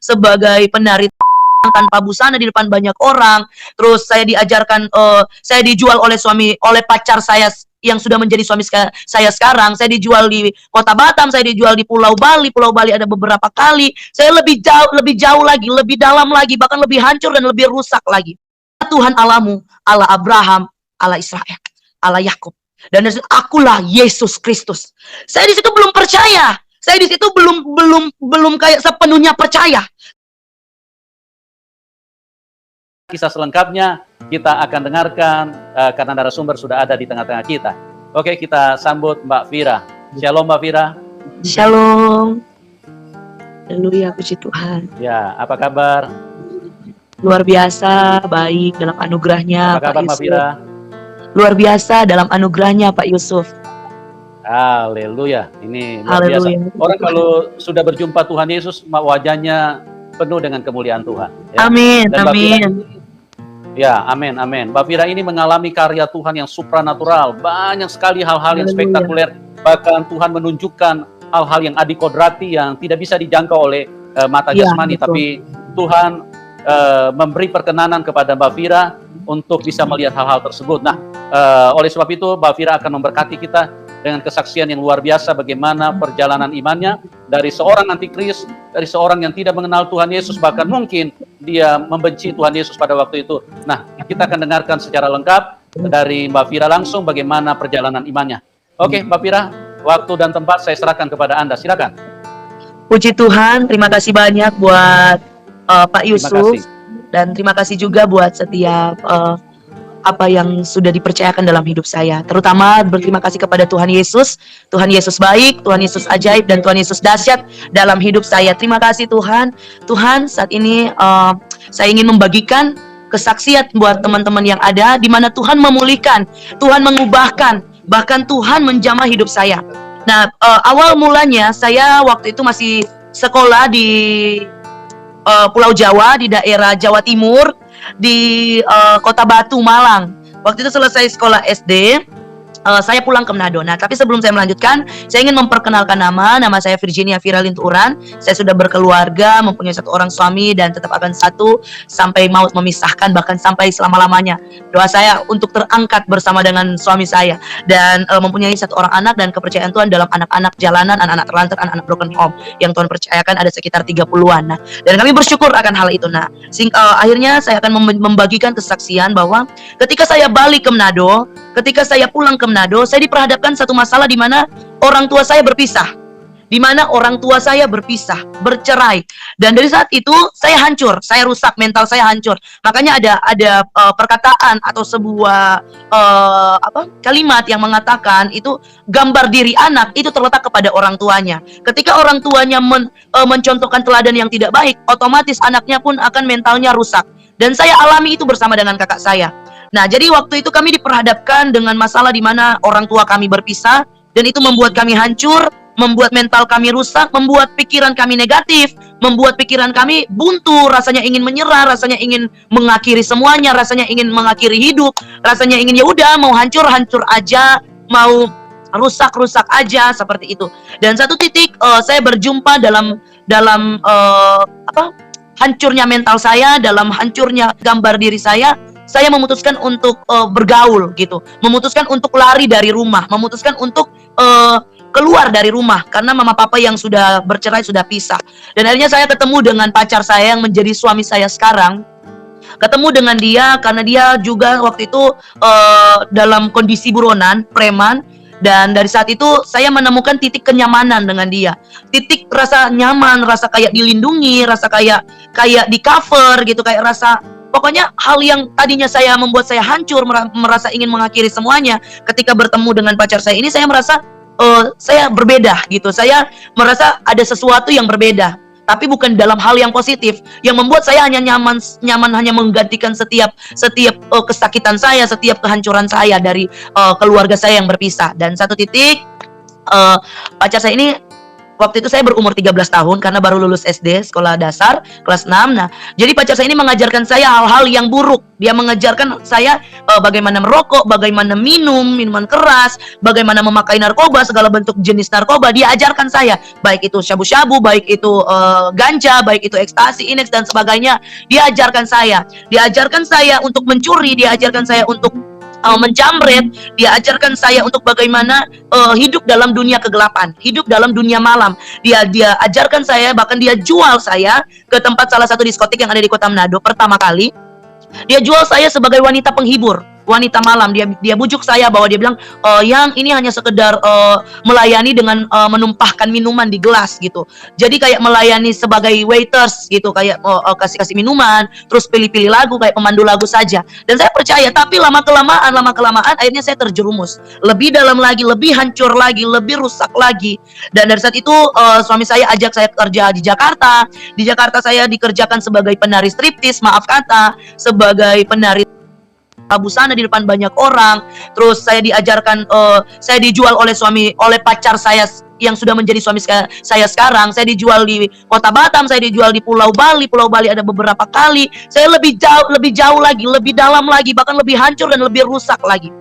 sebagai penari tanpa busana di depan banyak orang. Terus saya diajarkan, saya dijual oleh pacar saya yang sudah menjadi suami saya sekarang. Saya dijual di Kota Batam, saya dijual di Pulau Bali. Pulau Bali ada beberapa kali. Saya lebih jauh lagi, lebih dalam lagi, bahkan lebih hancur dan lebih rusak lagi. Tuhan Allahmu, Allah Abraham, Allah Israel, Allah Yakub. Dan dari situ, akulah Yesus Kristus. Saya di situ belum percaya. Saya di situ belum kayak sepenuhnya percaya. Kisah selengkapnya kita akan dengarkan karena narasumber sudah ada di tengah-tengah kita. Oke, kita sambut Mbak Vira. Shalom Mbak Vira. Shalom. Haleluya, puji Tuhan. Ya, apa kabar? Luar biasa, baik dalam anugerahnya. Apa kabar Mbak Vira? Luar biasa dalam anugerahnya Pak Yusuf. Haleluya, ini luar biasa. Orang kalau sudah berjumpa Tuhan Yesus, wajahnya penuh dengan kemuliaan Tuhan. Ya. Amin, Dan amin. Ya, amin, amin. Mbak Vira ini mengalami karya Tuhan yang supranatural. Banyak sekali hal-hal yang spektakuler. Bahkan Tuhan menunjukkan hal-hal yang adikodrati yang tidak bisa dijangkau oleh mata jasmani. Tapi Tuhan memberi perkenanan kepada Mbak Vira untuk bisa melihat hal-hal tersebut. Nah, oleh sebab itu Mbak Vira akan memberkati kita dengan kesaksian yang luar biasa bagaimana perjalanan imannya dari seorang antikris, dari seorang yang tidak mengenal Tuhan Yesus, bahkan mungkin dia membenci Tuhan Yesus pada waktu itu. Nah, kita akan dengarkan secara lengkap dari Mbak Vira langsung bagaimana perjalanan imannya. Oke, Mbak Vira, waktu dan tempat saya serahkan kepada Anda. Silakan. Puji Tuhan, terima kasih banyak buat Pak Yusuf. Dan terima kasih juga buat setiap apa yang sudah dipercayakan dalam hidup saya. Terutama berterima kasih kepada Tuhan Yesus. Tuhan Yesus baik, Tuhan Yesus ajaib, dan Tuhan Yesus dahsyat dalam hidup saya. Terima kasih Tuhan. Tuhan, saat ini saya ingin membagikan kesaksian buat teman-teman yang ada, di mana Tuhan memulihkan, Tuhan mengubahkan, bahkan Tuhan menjamah hidup saya. Nah, awal mulanya saya waktu itu masih sekolah di Pulau Jawa, di daerah Jawa Timur, di Kota Batu, Malang. Waktu itu selesai sekolah SD, saya pulang ke Manado. Nah, tapi sebelum saya melanjutkan, saya ingin memperkenalkan nama saya Virginia Vira Linturan. Saya sudah berkeluarga, mempunyai satu orang suami, dan tetap akan satu sampai maut memisahkan, bahkan sampai selama-lamanya. Doa saya untuk terangkat bersama dengan suami saya, dan mempunyai satu orang anak, dan kepercayaan Tuhan dalam anak-anak jalanan, anak-anak terlantar, anak-anak broken home yang Tuhan percayakan ada sekitar 30-an. Nah, dan kami bersyukur akan hal itu. Nah, akhirnya saya akan membagikan kesaksian bahwa ketika saya balik ke Manado, ketika saya pulang ke Manado, saya diperhadapkan satu masalah di mana orang tua saya berpisah. Di mana orang tua saya berpisah, bercerai. Dan dari saat itu saya hancur, saya rusak, mental saya hancur. Makanya ada perkataan atau sebuah kalimat yang mengatakan itu gambar diri anak itu terletak kepada orang tuanya. Ketika orang tuanya mencontohkan teladan yang tidak baik, otomatis anaknya pun akan mentalnya rusak. Dan saya alami itu bersama dengan kakak saya. Nah, jadi waktu itu kami diperhadapkan dengan masalah di mana orang tua kami berpisah, dan itu membuat kami hancur, membuat mental kami rusak, membuat pikiran kami negatif, membuat pikiran kami buntu, rasanya ingin menyerah, rasanya ingin mengakhiri semuanya, rasanya ingin mengakhiri hidup, rasanya ingin ya udah mau hancur aja, mau rusak aja, seperti itu. Dan satu titik saya berjumpa dalam hancurnya mental saya, dalam hancurnya gambar diri saya memutuskan untuk bergaul gitu, memutuskan untuk lari dari rumah, memutuskan untuk keluar dari rumah karena mama papa yang sudah bercerai, sudah pisah. Dan akhirnya saya ketemu dengan pacar saya yang menjadi suami saya sekarang. Ketemu dengan dia karena dia juga waktu itu dalam kondisi buronan, preman. Dan dari saat itu saya menemukan titik kenyamanan dengan dia. Titik rasa nyaman, rasa kayak dilindungi, rasa kayak di cover gitu, kayak rasa pokoknya hal yang tadinya saya membuat saya hancur, merasa ingin mengakhiri semuanya. Ketika bertemu dengan pacar saya ini, saya merasa saya berbeda gitu. Saya merasa ada sesuatu yang berbeda, tapi bukan dalam hal yang positif, yang membuat saya hanya nyaman hanya menggantikan setiap kesakitan saya, setiap kehancuran saya dari keluarga saya yang berpisah. Dan satu titik pacar saya ini Waktu itu saya berumur 13 tahun karena baru lulus SD, sekolah dasar, kelas 6. Nah, jadi pacar saya ini mengajarkan saya hal-hal yang buruk. Dia mengajarkan saya bagaimana merokok, bagaimana minum, minuman keras, bagaimana memakai narkoba, segala bentuk jenis narkoba. Dia ajarkan saya, baik itu syabu-syabu, baik itu ganja, baik itu ekstasi, ineks, dan sebagainya. Dia ajarkan saya. Dia ajarkan saya untuk mencuri, dia ajarkan saya untuk menjamret, dia ajarkan saya untuk bagaimana hidup dalam dunia kegelapan, hidup dalam dunia malam. Dia ajarkan saya, bahkan dia jual saya ke tempat salah satu diskotik yang ada di Kota Manado pertama kali. Dia jual saya sebagai wanita penghibur, wanita malam. Dia bujuk saya bahwa dia bilang, yang ini hanya sekedar melayani dengan menumpahkan minuman di gelas gitu. Jadi kayak melayani sebagai waiters gitu, kayak kasih minuman, terus pilih-pilih lagu kayak pemandu lagu saja. Dan saya percaya, tapi lama kelamaan akhirnya saya terjerumus lebih dalam lagi, lebih hancur lagi, lebih rusak lagi. Dan dari saat itu suami saya ajak saya kerja di Jakarta. Di Jakarta saya dikerjakan sebagai penari striptis, maaf kata, sebagai penari busana di depan banyak orang. Terus saya diajarkan, saya dijual oleh pacar saya yang sudah menjadi suami saya sekarang. Saya dijual di Kota Batam, saya dijual di Pulau Bali. Pulau Bali ada beberapa kali. Saya lebih jauh lagi, lebih dalam lagi, bahkan lebih hancur dan lebih rusak lagi.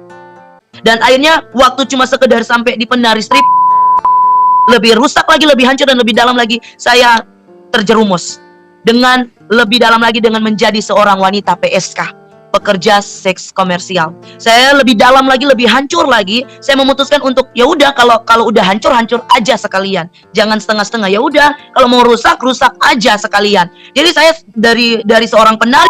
Dan akhirnya waktu cuma sekedar sampai di penari strip, lebih rusak lagi, lebih hancur dan lebih dalam lagi, saya terjerumus dengan lebih dalam lagi dengan menjadi seorang wanita PSK, pekerja seks komersial. Saya lebih dalam lagi, lebih hancur lagi. Saya memutuskan untuk ya udah, kalau udah hancur aja sekalian. Jangan setengah-setengah. Ya udah, kalau mau rusak aja sekalian. Jadi saya dari seorang penari,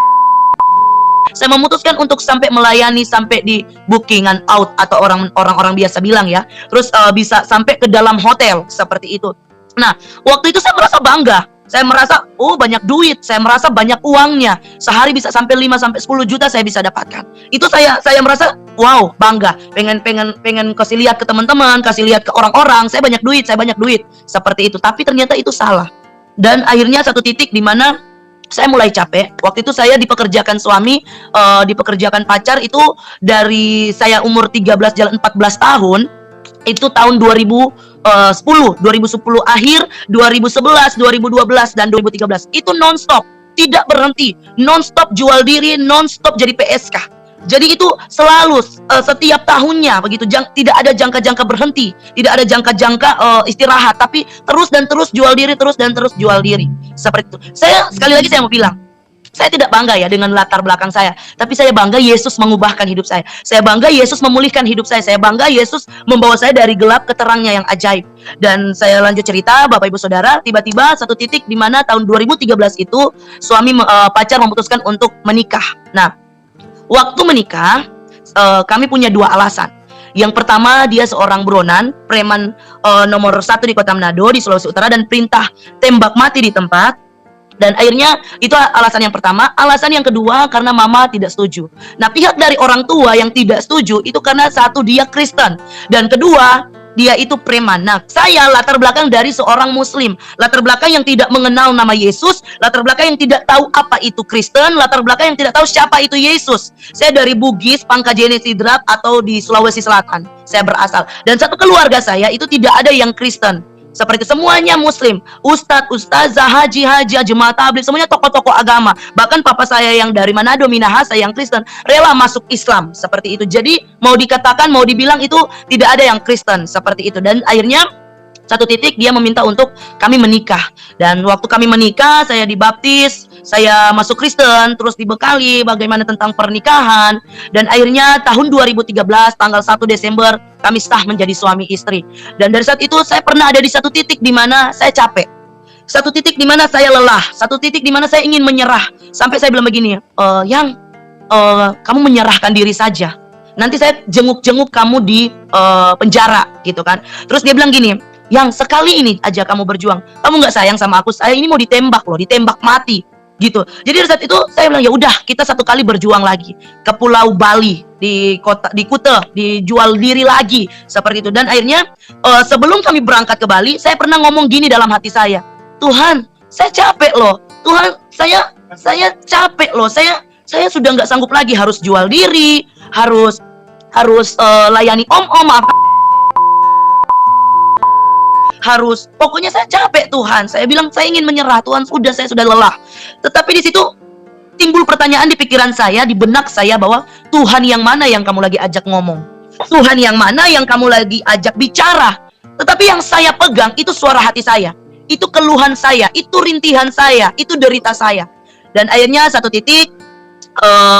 saya memutuskan untuk sampai melayani sampai di bookingan out atau orang-orang biasa bilang ya. Terus bisa sampai ke dalam hotel seperti itu. Nah, waktu itu saya merasa bangga. Saya merasa, banyak duit, saya merasa banyak uangnya. Sehari bisa sampai 5-10 juta saya bisa dapatkan. Itu saya merasa, wow, bangga. Pengen kasih lihat ke teman-teman, kasih lihat ke orang-orang, saya banyak duit. Seperti itu. Tapi ternyata itu salah. Dan akhirnya satu titik di mana saya mulai capek. Waktu itu saya dipekerjakan suami, dipekerjakan pacar itu dari saya umur 13 jalan 14 tahun. Itu tahun 2010 akhir, 2011, 2012, dan 2013. Itu non-stop, tidak berhenti, non-stop jual diri, non-stop jadi PSK. Jadi itu selalu setiap tahunnya begitu, tidak ada jangka-jangka berhenti, tidak ada jangka-jangka istirahat, tapi terus dan terus jual diri, terus dan terus jual diri. Seperti itu. Sekali lagi saya mau bilang, saya tidak bangga ya dengan latar belakang saya, tapi saya bangga Yesus mengubahkan hidup saya. Saya bangga Yesus memulihkan hidup saya. Saya bangga Yesus membawa saya dari gelap ke terangnya yang ajaib. Dan saya lanjut cerita, Bapak Ibu Saudara, tiba-tiba satu titik di mana tahun 2013 itu pacar memutuskan untuk menikah. Nah, waktu menikah kami punya dua alasan. Yang pertama, dia seorang buronan, preman nomor 1 di Kota Manado, di Sulawesi Utara, dan perintah tembak mati di tempat. Dan akhirnya itu alasan yang pertama. Alasan yang kedua, karena mama tidak setuju. Nah, pihak dari orang tua yang tidak setuju itu karena satu, dia Kristen, dan kedua, dia itu preman. Nah, saya latar belakang dari seorang muslim, latar belakang yang tidak mengenal nama Yesus, latar belakang yang tidak tahu apa itu Kristen, latar belakang yang tidak tahu siapa itu Yesus. Saya dari Bugis, Pangkajene Sidrap, atau di Sulawesi Selatan saya berasal. Dan satu keluarga saya itu tidak ada yang Kristen. Seperti itu, semuanya muslim. Ustadz, ustazah, haji, jemaat tabligh, semuanya tokoh-tokoh agama. Bahkan papa saya yang dari Manado, Minahasa, yang Kristen, rela masuk Islam. Seperti itu. Jadi mau dikatakan, mau dibilang itu tidak ada yang Kristen. Seperti itu. Dan akhirnya satu titik dia meminta untuk kami menikah. Dan waktu kami menikah, saya dibaptis, saya masuk Kristen, terus dibekali bagaimana tentang pernikahan. Dan akhirnya tahun 2013, tanggal 1 Desember, kami sah menjadi suami istri. Dan dari saat itu saya pernah ada di satu titik di mana saya capek. Satu titik di mana saya lelah. Satu titik di mana saya ingin menyerah. Sampai saya bilang begini, kamu menyerahkan diri saja. Nanti saya jenguk-jenguk kamu di penjara gitu kan. Terus dia bilang gini, yang sekali ini aja kamu berjuang, kamu nggak sayang sama aku? Saya ini mau ditembak loh, ditembak mati gitu. Jadi dari saat itu saya bilang, ya udah, kita satu kali berjuang lagi ke Pulau Bali, di Kuta, dijual diri lagi seperti itu. Dan akhirnya sebelum kami berangkat ke Bali, saya pernah ngomong gini dalam hati saya, Tuhan, saya capek loh, Tuhan, saya capek loh, saya sudah nggak sanggup lagi harus jual diri, harus layani om-om, harus, pokoknya saya capek Tuhan. Saya bilang saya ingin menyerah Tuhan, saya sudah lelah. Tetapi di situ timbul pertanyaan di pikiran saya, di benak saya bahwa Tuhan yang mana yang kamu lagi ajak ngomong? Tuhan yang mana yang kamu lagi ajak bicara? Tetapi yang saya pegang itu suara hati saya. Itu keluhan saya, itu rintihan saya, itu derita saya. Dan akhirnya satu titik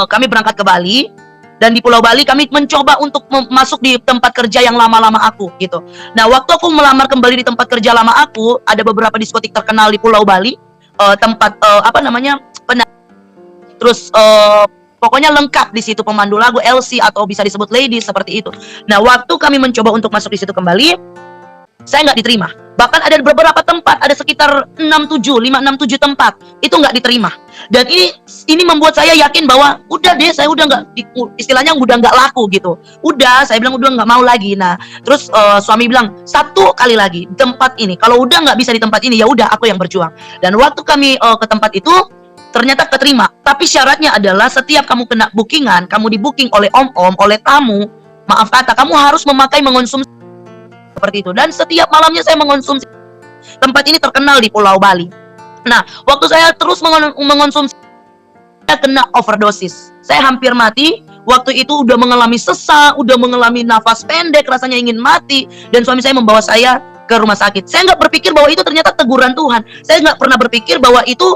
kami berangkat ke Bali. Dan di Pulau Bali kami mencoba untuk masuk di tempat kerja yang lama-lama aku gitu. Nah, waktu aku melamar kembali di tempat kerja lama aku, ada beberapa diskotik terkenal di Pulau Bali, tempat terus pokoknya lengkap di situ, pemandu lagu, LC atau bisa disebut ladies seperti itu. Nah, waktu kami mencoba untuk masuk di situ kembali, saya nggak diterima. Bahkan ada beberapa tempat, ada sekitar 5-6-7 tempat itu nggak diterima. Dan ini membuat saya yakin bahwa udah deh, saya udah nggak, istilahnya udah nggak laku gitu. Udah, saya bilang udah nggak mau lagi. Nah, terus suami bilang 1 kali lagi di tempat ini. Kalau udah nggak bisa di tempat ini, ya udah aku yang berjuang. Dan waktu kami ke tempat itu ternyata keterima. Tapi syaratnya adalah setiap kamu kena bookingan, kamu di booking oleh om-om, oleh tamu, maaf kata, kamu harus mengonsumsi seperti itu. Dan setiap malamnya saya mengonsumsi. Tempat ini terkenal di Pulau Bali. Nah, waktu saya terus mengonsumsi, saya kena overdosis. Saya hampir mati. Waktu itu udah mengalami sesak, udah mengalami nafas pendek, rasanya ingin mati. Dan suami saya membawa saya ke rumah sakit. Saya nggak berpikir bahwa itu ternyata teguran Tuhan. Saya nggak pernah berpikir bahwa itu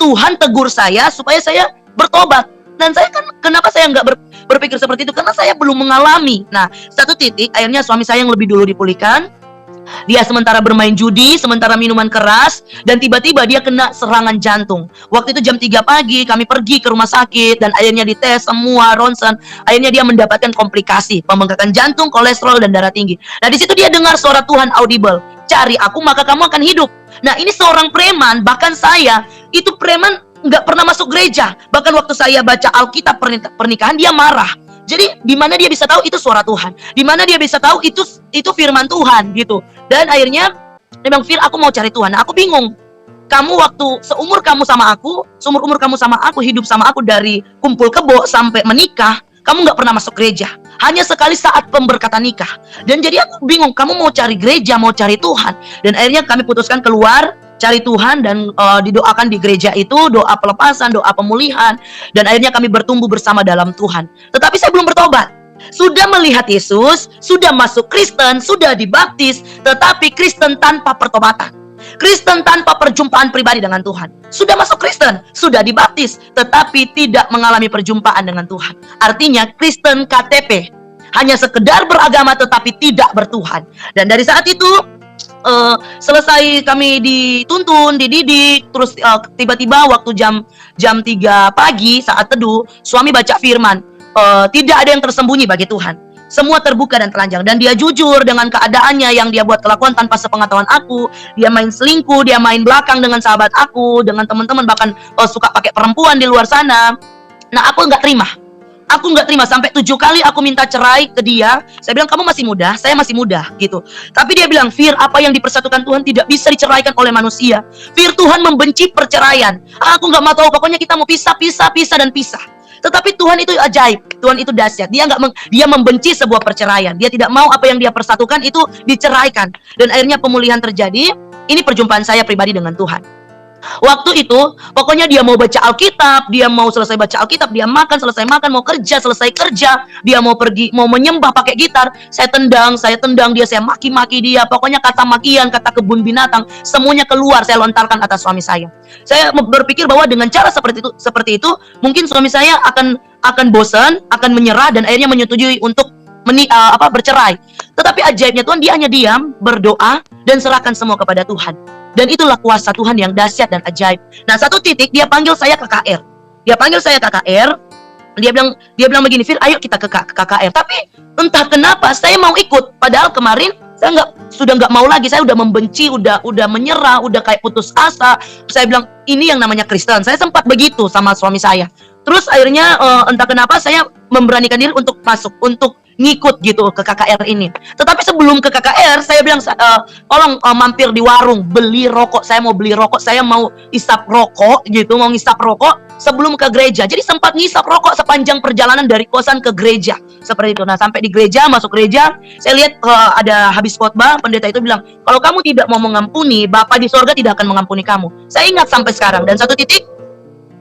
Tuhan tegur saya supaya saya bertobat. Dan saya kan, kenapa saya nggak berpikir seperti itu? Karena saya belum mengalami. Nah, satu titik, akhirnya suami saya yang lebih dulu dipulihkan. Dia sementara bermain judi, sementara minuman keras, dan tiba-tiba dia kena serangan jantung. Waktu itu jam 3 pagi, kami pergi ke rumah sakit, dan akhirnya dites semua, ronsen. Akhirnya dia mendapatkan komplikasi, pembengkakan jantung, kolesterol, dan darah tinggi. Nah, di situ dia dengar suara Tuhan audible. Cari aku, maka kamu akan hidup. Nah, ini seorang preman, bahkan saya, itu preman nggak pernah masuk gereja. Bahkan waktu saya baca Alkitab pernikahan, dia marah. Jadi di mana dia bisa tahu itu suara Tuhan? Di mana dia bisa tahu itu firman Tuhan gitu. Dan akhirnya dia bilang, "Fir, aku mau cari Tuhan." Nah, aku bingung. Kamu waktu seumur umur kamu sama aku, hidup sama aku dari kumpul kebo sampai menikah, kamu nggak pernah masuk gereja. Hanya sekali saat pemberkatan nikah. Dan jadi aku bingung, kamu mau cari gereja, mau cari Tuhan. Dan akhirnya kami putuskan keluar cari Tuhan dan didoakan di gereja itu, doa pelepasan, doa pemulihan, dan akhirnya kami bertumbuh bersama dalam Tuhan. Tetapi saya belum bertobat. Sudah melihat Yesus, sudah masuk Kristen, sudah dibaptis, tetapi Kristen tanpa pertobatan. Kristen tanpa perjumpaan pribadi dengan Tuhan. Sudah masuk Kristen, sudah dibaptis, tetapi tidak mengalami perjumpaan dengan Tuhan. Artinya Kristen KTP, hanya sekedar beragama tetapi tidak bertuhan. Dan dari saat itu selesai kami dituntun, dididik, terus tiba-tiba waktu jam 3 pagi saat teduh, suami baca firman, tidak ada yang tersembunyi bagi Tuhan. Semua terbuka dan telanjang. Dan dia jujur dengan keadaannya yang dia buat kelakuan tanpa sepengetahuan aku. Dia main selingkuh, dia main belakang dengan sahabat aku, dengan teman-teman, bahkan suka pakai perempuan di luar sana. Nah, aku nggak terima. Aku nggak terima, sampai 7 kali aku minta cerai ke dia. Saya bilang, kamu masih muda, saya masih muda gitu. Tapi dia bilang, Fir, apa yang dipersatukan Tuhan tidak bisa diceraikan oleh manusia. Fir, Tuhan membenci perceraian. Aku nggak mau tahu, pokoknya kita mau pisah dan pisah. Tetapi Tuhan itu ajaib, Tuhan itu dahsyat. Dia membenci sebuah perceraian. Dia tidak mau apa yang dia persatukan itu diceraikan. Dan akhirnya pemulihan terjadi. Ini perjumpaan saya pribadi dengan Tuhan. Waktu itu, pokoknya dia mau baca Alkitab, dia mau selesai baca Alkitab, dia makan, selesai makan, mau kerja, selesai kerja, dia mau pergi, mau menyembah pakai gitar, saya tendang dia, saya maki-maki dia, pokoknya kata makian, kata kebun binatang, semuanya keluar, saya lontarkan atas suami saya. Saya berpikir bahwa dengan cara seperti itu, mungkin suami saya akan bosan, akan menyerah, dan akhirnya menyetujui untuk bercerai. Tetapi ajaibnya Tuhan, dia hanya diam, berdoa, dan serahkan semua kepada Tuhan. Dan itulah kuasa Tuhan yang dahsyat dan ajaib. Nah, satu titik dia panggil saya KKR. Dia bilang begini, Fir, ayo kita ke KKR. Tapi entah kenapa saya mau ikut. Padahal kemarin saya sudah nggak mau lagi. Saya udah membenci, udah menyerah, udah kayak putus asa. Saya bilang, ini yang namanya Kristen. Saya sempat begitu sama suami saya. Terus akhirnya entah kenapa saya memberanikan diri untuk masuk, untuk ngikut gitu ke KKR ini. Tetapi sebelum ke KKR, saya bilang, tolong mampir di warung, beli rokok. Saya mau beli rokok, saya mau isap rokok gitu, mau ngisap rokok sebelum ke gereja. Jadi sempat ngisap rokok sepanjang perjalanan dari kosan ke gereja. Seperti itu. Nah, sampai di gereja, masuk gereja, saya lihat ada habis khotbah, pendeta itu bilang, kalau kamu tidak mau mengampuni, Bapa di sorga tidak akan mengampuni kamu. Saya ingat sampai sekarang. Dan satu titik,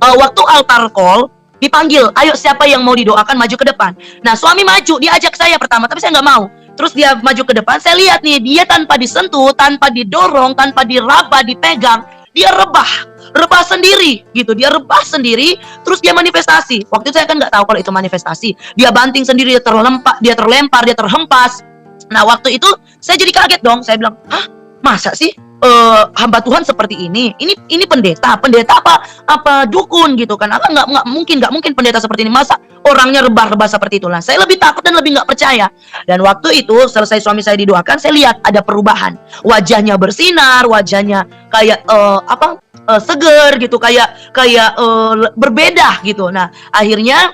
waktu altar call, dipanggil, ayo siapa yang mau didoakan maju ke depan. Nah, suami maju, dia ajak saya pertama, tapi saya nggak mau. Terus dia maju ke depan, saya lihat nih, dia tanpa disentuh, tanpa didorong, tanpa diraba, dipegang, dia rebah sendiri gitu. Dia rebah sendiri, terus dia manifestasi. Waktu itu saya kan nggak tahu kalau itu manifestasi. Dia banting sendiri, dia terlempar, dia terhempas. Nah, waktu itu saya jadi kaget dong. Saya bilang, hah, masa sih hamba Tuhan seperti ini? Ini pendeta apa dukun gitu kan? Nggak mungkin pendeta seperti ini. Masa orangnya rebah-rebah seperti itulah. Saya lebih takut dan lebih nggak percaya. Dan waktu itu selesai suami saya didoakan, saya lihat ada perubahan. Wajahnya bersinar, wajahnya kayak seger gitu, kayak berbeda gitu. Nah, akhirnya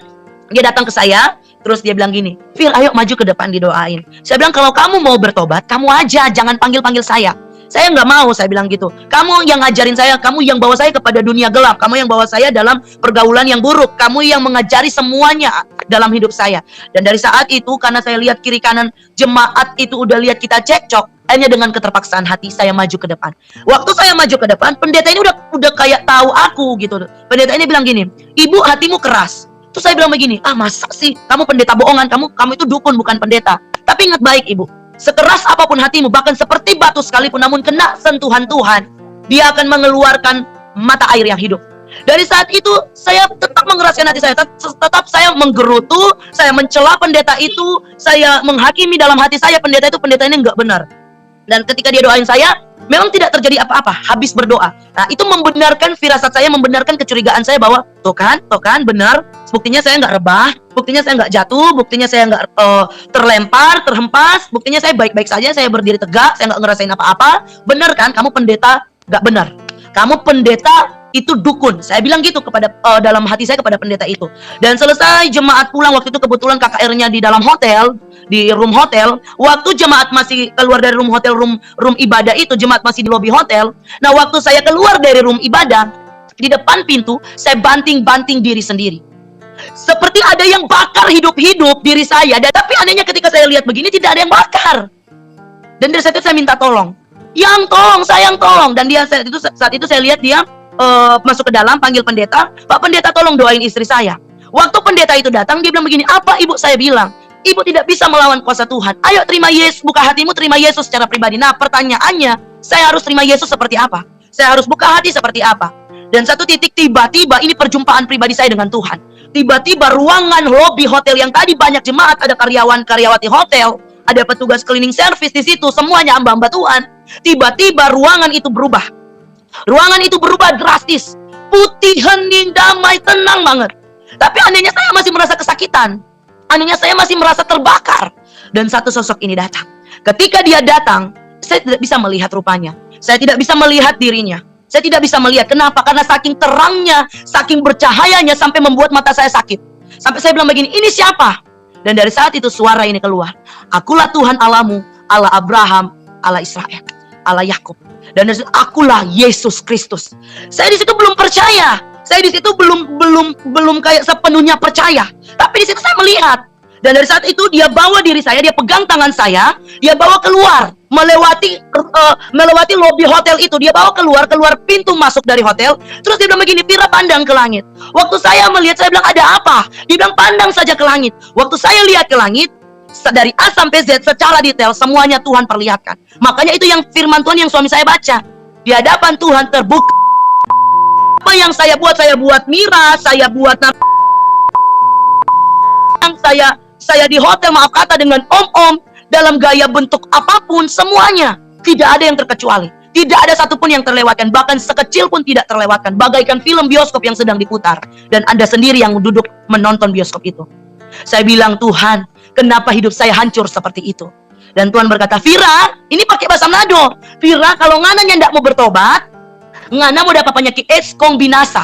dia datang ke saya. Terus dia bilang gini, Fir, ayo maju ke depan didoain. Saya bilang, kalau kamu mau bertobat, kamu aja, jangan panggil-panggil saya. Saya nggak mau, saya bilang gitu. Kamu yang ngajarin saya, kamu yang bawa saya kepada dunia gelap. Kamu yang bawa saya dalam pergaulan yang buruk. Kamu yang mengajari semuanya dalam hidup saya. Dan dari saat itu, karena saya lihat kiri kanan jemaat itu udah lihat kita cekcok, hanya dengan keterpaksaan hati saya maju ke depan. Waktu saya maju ke depan, pendeta ini udah kayak tahu aku gitu. Pendeta ini bilang gini, ibu hatimu keras. Terus saya bilang begini, masa sih kamu pendeta bohongan, kamu itu dukun bukan pendeta. Tapi ingat baik ibu, sekeras apapun hatimu, bahkan seperti batu sekalipun, namun kena sentuhan Tuhan, dia akan mengeluarkan mata air yang hidup. Dari saat itu saya tetap mengeraskan hati saya, tetap saya menggerutu, saya mencela pendeta itu, saya menghakimi dalam hati saya pendeta ini nggak benar. Dan ketika dia doain saya, memang tidak terjadi apa-apa, habis berdoa. Nah, itu membenarkan firasat saya, membenarkan kecurigaan saya bahwa tuh kan, benar. Buktinya saya nggak rebah, buktinya saya nggak jatuh, buktinya saya nggak terlempar, terhempas, buktinya saya baik-baik saja, saya berdiri tegak, saya nggak ngerasain apa-apa. Benar kan? Kamu pendeta nggak benar. Kamu pendeta itu dukun. Saya bilang gitu kepada dalam hati saya kepada pendeta itu. Dan selesai jemaat pulang, waktu itu kebetulan KKR-nya di dalam hotel, di room hotel. Waktu jemaat masih keluar dari room hotel, room ibadah itu, jemaat masih di lobi hotel. Nah, waktu saya keluar dari room ibadah, di depan pintu saya banting-banting diri sendiri. Seperti ada yang bakar hidup-hidup diri saya. Tapi anehnya ketika saya lihat begini tidak ada yang bakar. Dan dari saat itu saya minta tolong. Yang tolong, sayang tolong. Dan dia saat itu saya lihat dia masuk ke dalam, panggil pendeta. Pak pendeta, tolong doain istri saya. Waktu pendeta itu datang, dia bilang begini, apa ibu? Saya bilang, ibu tidak bisa melawan kuasa Tuhan. Ayo terima Yesus, buka hatimu, terima Yesus secara pribadi. Nah, pertanyaannya, saya harus terima Yesus seperti apa? Saya harus buka hati seperti apa? Dan satu titik tiba-tiba ini perjumpaan pribadi saya dengan Tuhan. Tiba-tiba ruangan lobi hotel yang tadi banyak jemaat, ada karyawan-karyawati hotel, ada petugas cleaning service di situ, semuanya hamba-hamba Tuhan. Tiba-tiba ruangan itu berubah. Ruangan itu berubah drastis. Putih, hening, damai, tenang banget. Tapi anehnya saya masih merasa kesakitan. Anehnya saya masih merasa terbakar. Dan satu sosok ini datang. Ketika dia datang, saya tidak bisa melihat rupanya. Saya tidak bisa melihat dirinya. Saya tidak bisa melihat. Kenapa? Karena saking terangnya, saking bercahayanya, sampai membuat mata saya sakit. Sampai saya bilang begini, ini siapa? Dan dari saat itu suara ini keluar. Akulah Tuhan Allahmu, Allah Abraham, Allah Israel, Allah Yakub. Dan dari situ, akulah Yesus Kristus. Saya di situ belum percaya. Saya di situ belum kayak sepenuhnya percaya. Tapi di situ saya melihat. Dan dari saat itu dia bawa diri saya, dia pegang tangan saya, dia bawa keluar, melewati lobi hotel itu. Dia bawa keluar pintu masuk dari hotel. Terus dia bilang begini, Pira, pandang ke langit. Waktu saya melihat, saya bilang, ada apa? Dia bilang, pandang saja ke langit. Waktu saya lihat ke langit, dari A sampai Z secara detail semuanya Tuhan perlihatkan. Makanya itu yang firman Tuhan yang suami saya baca. Di hadapan Tuhan terbuka. Apa yang saya buat miras, saya buat saya di hotel, maaf kata, dengan om-om dalam gaya bentuk apapun, semuanya tidak ada yang terkecuali. Tidak ada satupun yang terlewatkan, bahkan sekecil pun tidak terlewatkan. Bagaikan film bioskop yang sedang diputar, dan Anda sendiri yang duduk menonton bioskop itu. Saya bilang, Tuhan, kenapa hidup saya hancur seperti itu? Dan Tuhan berkata, Fira, ini pakai bahasa Manado. Fira, kalau ngana ndak mau bertobat, ngana mau dapat penyakit AIDS kong binasa.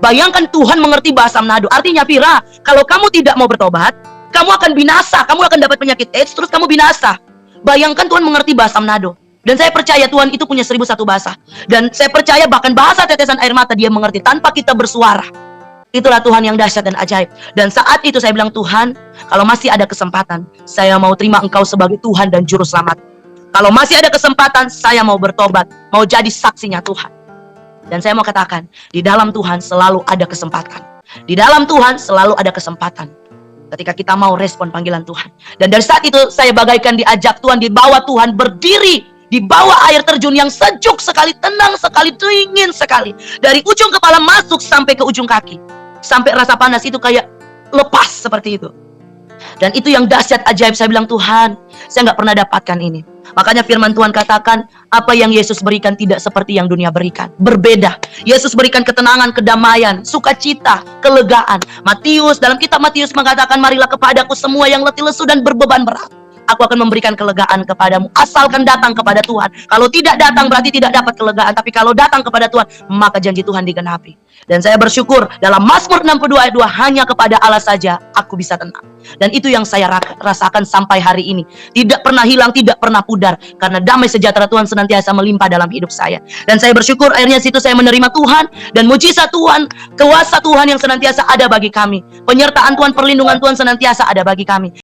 Bayangkan Tuhan mengerti bahasa Manado. Artinya, Fira, kalau kamu tidak mau bertobat, kamu akan binasa, kamu akan dapat penyakit AIDS, terus kamu binasa. Bayangkan Tuhan mengerti bahasa Manado. Dan saya percaya Tuhan itu punya 1001 bahasa. Dan saya percaya bahkan bahasa tetesan air mata dia mengerti tanpa kita bersuara. Itulah Tuhan yang dahsyat dan ajaib. Dan saat itu saya bilang, Tuhan, kalau masih ada kesempatan, saya mau terima Engkau sebagai Tuhan dan Juru Selamat. Kalau masih ada kesempatan, saya mau bertobat, mau jadi saksinya Tuhan. Dan saya mau katakan, di dalam Tuhan selalu ada kesempatan. Di dalam Tuhan selalu ada kesempatan. Ketika kita mau respon panggilan Tuhan. Dan dari saat itu saya bagaikan diajak Tuhan, dibawa Tuhan berdiri di bawah air terjun yang sejuk sekali, tenang sekali, dingin sekali. Dari ujung kepala masuk sampai ke ujung kaki. Sampai rasa panas itu kayak lepas seperti itu. Dan itu yang dahsyat ajaib. Saya bilang, Tuhan, saya nggak pernah dapatkan ini. Makanya firman Tuhan katakan, apa yang Yesus berikan tidak seperti yang dunia berikan. Berbeda. Yesus berikan ketenangan, kedamaian, sukacita, kelegaan. Dalam kitab Matius mengatakan, marilah kepadaku semua yang letih lesu dan berbeban berat. Aku akan memberikan kelegaan kepadamu. Asalkan datang kepada Tuhan. Kalau tidak datang berarti tidak dapat kelegaan. Tapi kalau datang kepada Tuhan, maka janji Tuhan digenapi. Dan saya bersyukur dalam Mazmur 62 ayat 2, hanya kepada Allah saja aku bisa tenang. Dan itu yang saya rasakan sampai hari ini. Tidak pernah hilang, tidak pernah pudar. Karena damai sejahtera Tuhan senantiasa melimpah dalam hidup saya. Dan saya bersyukur akhirnya situ saya menerima Tuhan. Dan mujizat Tuhan, kuasa Tuhan yang senantiasa ada bagi kami. Penyertaan Tuhan, perlindungan Tuhan senantiasa ada bagi kami.